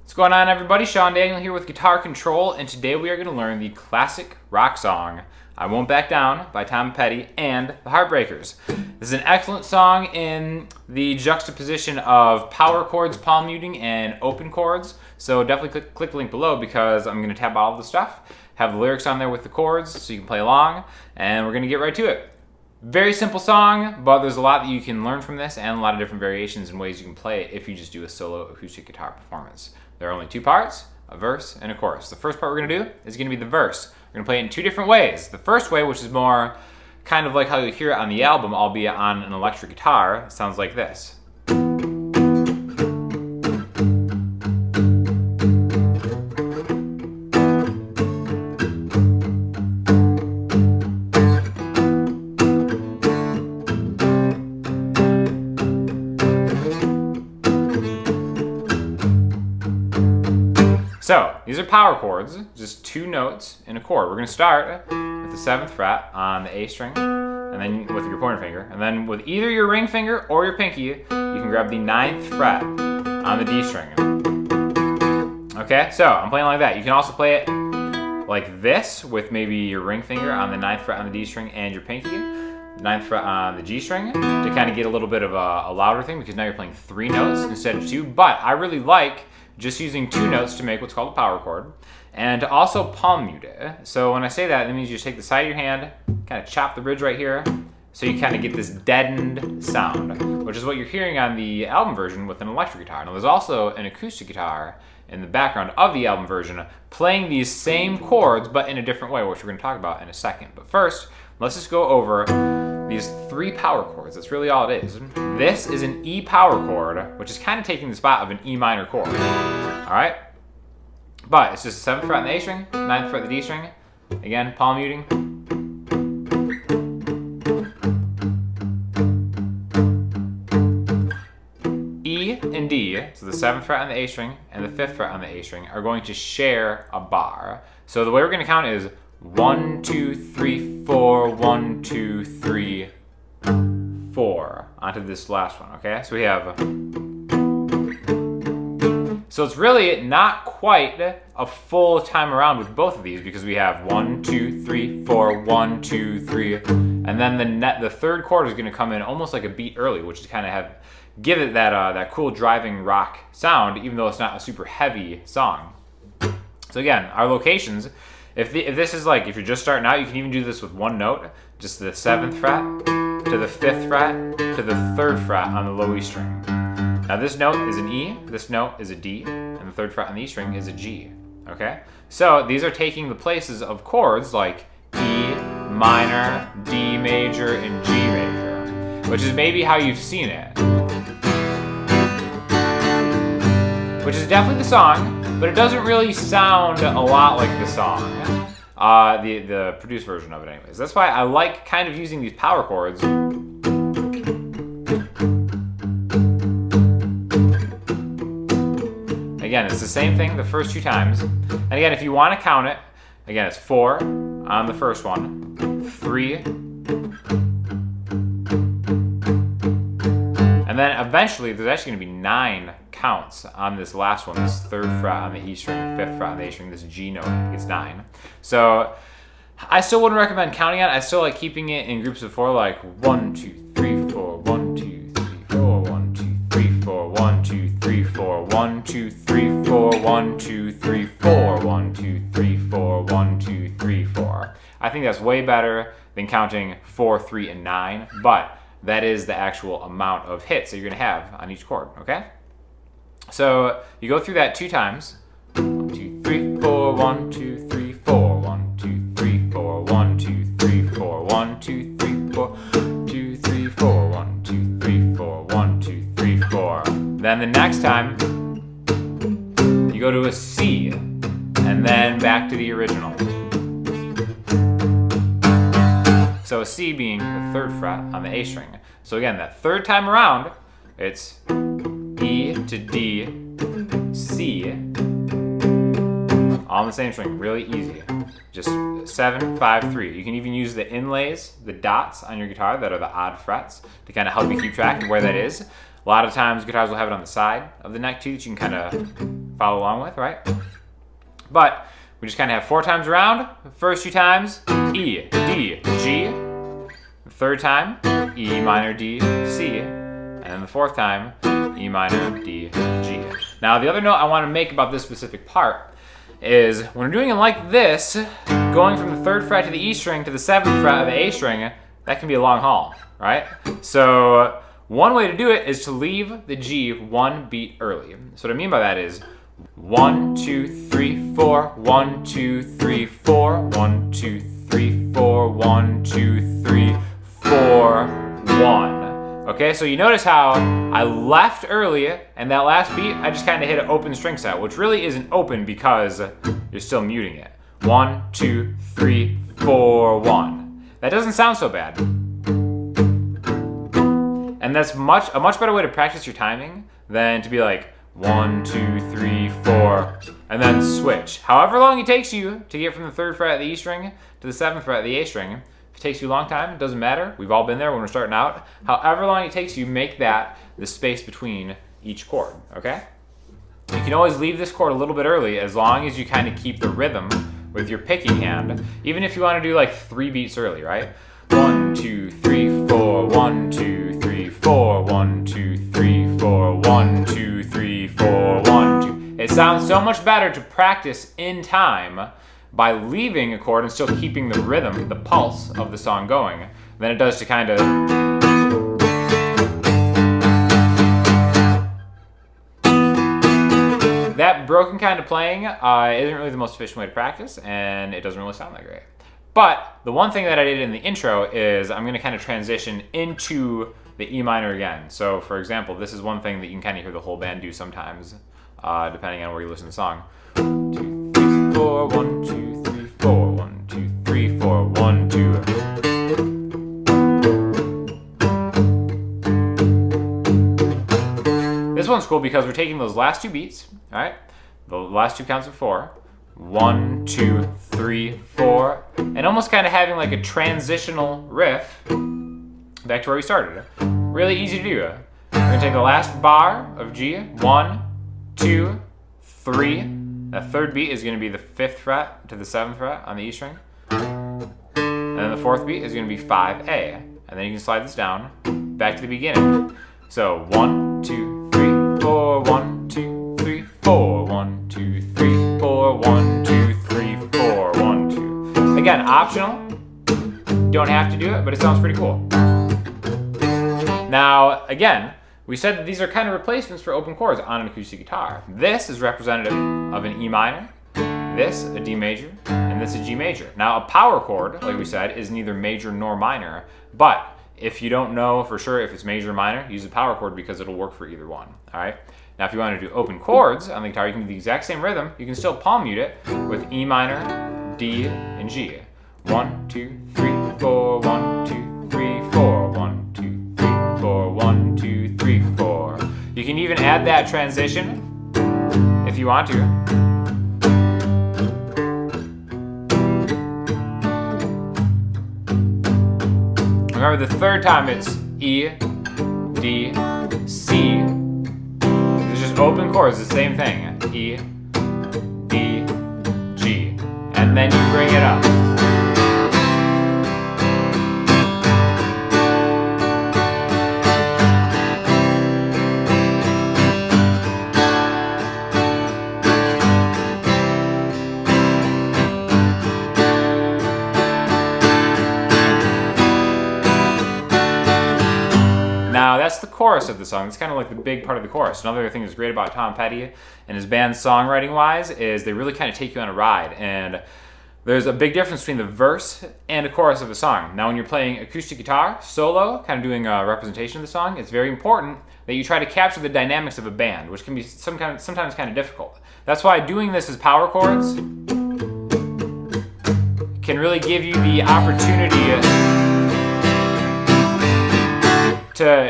What's going on, everybody? Sean Daniel here with Guitar Control, and today we are going to learn the classic rock song I Won't Back Down by Tom Petty and the Heartbreakers. This is an excellent song in the juxtaposition of power chords, palm muting, and open chords. So definitely click the link below because I'm going to tab all of the stuff, have the lyrics on there with the chords so you can play along, and we're going to get right to it. Very simple song, but there's a lot that you can learn from this and a lot of different variations and ways you can play it if you just do a solo acoustic guitar performance. There are only two parts, a verse and a chorus. The first part we're going to do is going to be the verse. We're going to play it in two different ways. The first way, which is more kind of like how you hear it on the album, albeit on an electric guitar, sounds like this. So, these are power chords, just two notes in a chord. We're going to start with the 7th fret on the A string, and then with your pointer finger. And then with either your ring finger or your pinky, you can grab the 9th fret on the D string. Okay, so I'm playing like that. You can also play it like this with maybe your ring finger on the 9th fret on the D string and your pinky, 9th fret on the G string, to kind of get a little bit of a louder thing because now you're playing 3 notes instead of 2. But I really like just using 2 notes to make what's called a power chord, and to also palm mute it. So when I say that, it means you just take the side of your hand, kind of chop the bridge right here, so you kind of get this deadened sound, which is what you're hearing on the album version with an electric guitar. Now there's also an acoustic guitar in the background of the album version playing these same chords, but in a different way, which we're going to talk about in a second. But first, let's just go over these 3 power chords. That's really all it is. This is an E power chord, which is kind of taking the spot of an E minor chord. All right? But it's just the 7th fret on the A string, 9th fret on the D string. Again, palm muting. E and D, so the 7th fret on the A string and the 5th fret on the A string, are going to share a bar. So the way we're going to count is 1, 2, 3, 4, 1, 2, 3, 4 onto this last one, okay? So we have, so it's really not quite a full time around with both of these because we have 1, 2, 3, 4, 1, 2, 3, and then the third chord is going to come in almost like a beat early, which is kind of give it that cool driving rock sound, even though it's not a super heavy song. So again, our locations. If this is like, if you're just starting out, you can even do this with 1 note, just the 7th fret to the 5th fret to the 3rd fret on the low E string. Now this note is an E, this note is a D, and the 3rd fret on the E string is a G, okay? So these are taking the places of chords like E minor, D major, and G major, which is maybe how you've seen it. Which is definitely the song, but it doesn't really sound a lot like the song. The produced version of it anyways. That's why I like kind of using these power chords. Again, it's the same thing the first 2 times. And again, if you want to count it, again, it's 4 on the first one, 3, and then eventually there's actually going to be 9 counts on this last one, this 3rd fret on the E string, 5th fret on the A string, this G note gets 9. So I still wouldn't recommend counting it. I still like keeping it in groups of 4, like 1, 2, 3, 4, 1, 2, 3, 4, 1, 2, 3, 4, 1, 2, 3, 4, 1, 2, 3, 4, 1, 2, 3, 4, 1, 2, 3, 4, 1, 2, 3, 4. I think that's way better than counting 4, 3, and 9, but that is the actual amount of hits that you're going to have on each chord, okay? So you go through that 2 times. 1, 2, 3, 4, 1, 2, 3, 4, 1, 2, 3, 4, 1, 2, 3, 4, 1, 2, 3, 4, 2, 3, 4, 1, 2, 3, 4, 1, 2, 3, 4. Then the next time, you go to a C, and then back to the original. So a C being the 3rd fret on the A string. So again, that 3rd time around, it's E to D, C, all on the same string, really easy. Just 7, 5, 3. You can even use the inlays, the dots on your guitar that are the odd frets to kind of help you keep track of where that is. lot of times guitars will have it on the side of the neck too that you can kind of follow along with, right? But we just kind of have 4 times around. The first 2 times, E, D, G. The third time, E minor, D, C. And then the 4th time, E minor, D, G. Now the other note I want to make about this specific part is when we're doing it like this, going from the 3rd fret to the E string to the 7th fret of the A string, that can be a long haul, right? So one way to do it is to leave the G 1 beat early. So what I mean by that is 1, 2, 3, 4, 1, 2, 3, 4, 1, 2, 3, 4, 1, 2, 3, 4, 1. Okay, so you notice how I left early, and that last beat, I just kind of hit an open string set, which really isn't open because you're still muting it. 1, 2, 3, 4, 1. That doesn't sound so bad. And that's a much better way to practice your timing than to be like 1, 2, 3, 4, and then switch. However long it takes you to get from the 3rd fret of the E string to the 7th fret of the A string, if it takes you a long time, it doesn't matter. We've all been there when we're starting out. However long it takes you, make that the space between each chord, okay? You can always leave this chord a little bit early as long as you kind of keep the rhythm with your picking hand, even if you want to do like 3 beats early, right? 1, 2, 3, 4, 1, 2, 3, 4, 1, 2, 3, 4, 1, 2, 3, 4, 1, 2. It sounds so much better to practice in time by leaving a chord and still keeping the rhythm, the pulse of the song going, than it does to kind of that broken kind of playing isn't really the most efficient way to practice, and it doesn't really sound that great. But the one thing that I did in the intro is I'm going to kind of transition into the E minor again. So for example, this is one thing that you can kind of hear the whole band do sometimes, depending on where you listen to the song. 2, 3, 4, 1, 2, 3, 4, 1, 2, 3, 4, 1, 2. This one's cool because we're taking those last 2 beats, all right? The last 2 counts of 4. 1, 2, 3, 4, and almost kind of having like a transitional riff back to where we started. Really easy to do. We're gonna take the last bar of G, 1, 2, 3. That 3rd beat is gonna be the 5th fret to the 7th fret on the E string. And then the 4th beat is gonna be 5A. And then you can slide this down back to the beginning. So 1, 2, 3, 4, 1, 2, 3, 4, 1, 2, 3, 4, 1, 2, 3, 4, 1, 2. Again, optional. Don't have to do it, but it sounds pretty cool. Now, again, we said that these are kind of replacements for open chords on an acoustic guitar. This is representative of an E minor, this a D major, and this a G major. Now, a power chord, like we said, is neither major nor minor, but if you don't know for sure if it's major or minor, use a power chord because it'll work for either one, all right? Now, if you want to do open chords on the guitar, you can do the exact same rhythm. You can still palm mute it with E minor, D, and G. 1, 2, 3, 4, 1, 2, 3, 4, 1, 2, 3, 4, 1, 2, 3, 4. You can even add that transition if you want to. Remember, the 3rd time it's E, D, C. It's just open chords, the same thing. E, D, G. And then you bring it up. Now, that's the chorus of the song. It's kind of like the big part of the chorus. Another thing that's great about Tom Petty and his band songwriting-wise is they really kind of take you on a ride. And there's a big difference between the verse and the chorus of a song. Now, when you're playing acoustic guitar, solo, kind of doing a representation of the song, it's very important that you try to capture the dynamics of a band, which can be sometimes kind of difficult. That's why doing this as power chords can really give you the opportunity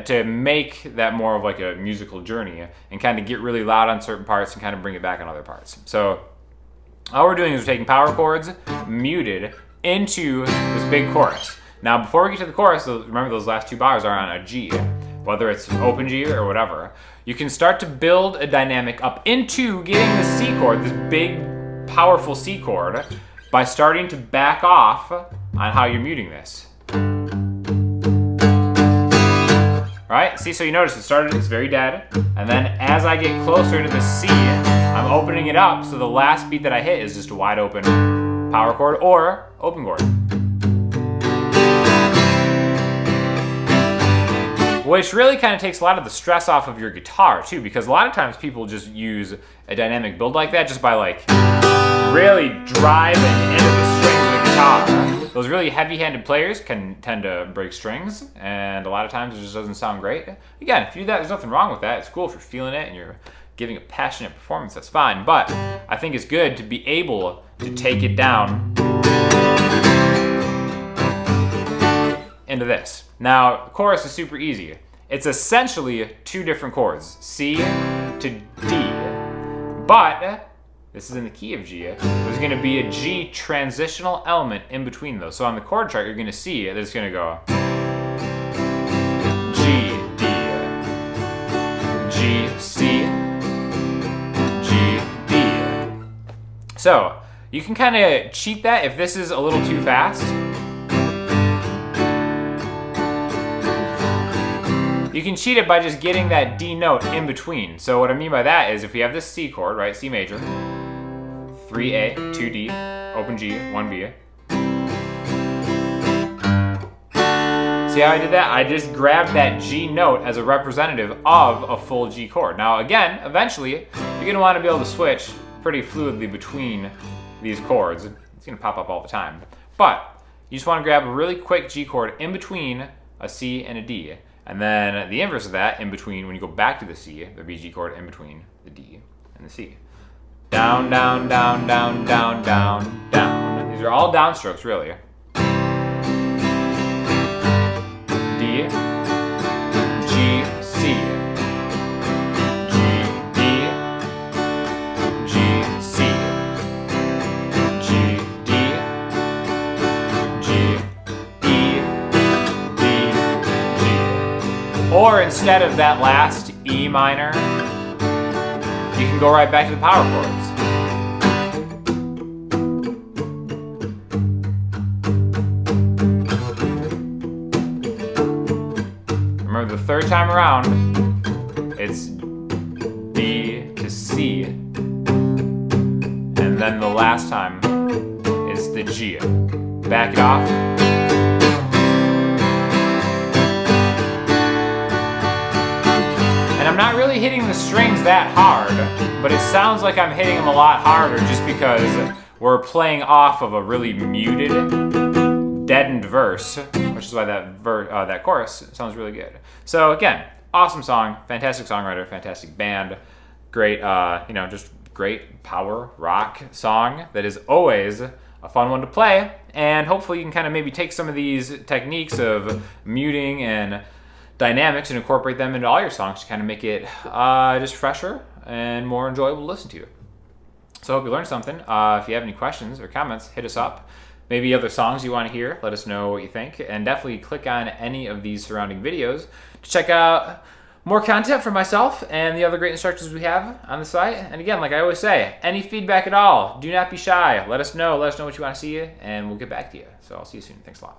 to make that more of like a musical journey and kind of get really loud on certain parts and kind of bring it back on other parts. So all we're doing is we're taking power chords muted into this big chorus. Now, before we get to the chorus, remember those last 2 bars are on a G. whether it's open G or whatever, you can start to build a dynamic up into getting the C chord, this big, powerful C chord, by starting to back off on how you're muting this. Right? See, so you notice it's very dead, and then as I get closer to the C, I'm opening it up, so the last beat that I hit is just a wide open power chord or open chord. Which really kind of takes a lot of the stress off of your guitar too, because a lot of times people just use a dynamic build like that just by like really driving into the strings of the guitar. Those really heavy-handed players can tend to break strings, and a lot of times it just doesn't sound great. Again, if you do that, there's nothing wrong with that. It's cool if you're feeling it and you're giving a passionate performance, that's fine. But I think it's good to be able to take it down into this. Now, the chorus is super easy. It's essentially two different chords, C to D, but this is in the key of G. There's going to be a G transitional element in between those. So on the chord chart, you're going to see that it's going to go G, D, G, C, G, D. So you can kind of cheat that if this is a little too fast. You can cheat it by just getting that D note in between. So what I mean by that is if we have this C chord, right, C major, 3A, 2D, open G, 1B. See how I did that? I just grabbed that G note as a representative of a full G chord. Now again, eventually, you're gonna wanna be able to switch pretty fluidly between these chords. It's gonna pop up all the time. But you just wanna grab a really quick G chord in between a C and a D. And then the inverse of that, in between, when you go back to the C, there'd be a G chord in between the D and the C. Down, down, down, down, down, down, down. These are all downstrokes, really. D, G, C, G, D, G, C, G, D, G, E, D, G. Or instead of that last E minor, you can go right back to the power chords. Remember, the third time around, it's D to C. And then the last time is the G. Back it off. And I'm not really hitting the strings that hard, but it sounds like I'm hitting them a lot harder just because we're playing off of a really muted, deadened verse, which is why that chorus sounds really good. So again, awesome song, fantastic songwriter, fantastic band, great, just great power rock song that is always a fun one to play. And hopefully you can kind of maybe take some of these techniques of muting and dynamics and incorporate them into all your songs to kind of make it just fresher and more enjoyable to listen to. So I hope you learned something. If you have any questions or comments, hit us up. Maybe other songs you want to hear, let us know what you think. And definitely click on any of these surrounding videos to check out more content from myself and the other great instructors we have on the site. And again, like I always say, any feedback at all, do not be shy. Let us know what you want to see, and we'll get back to you. So I'll see you soon. Thanks a lot.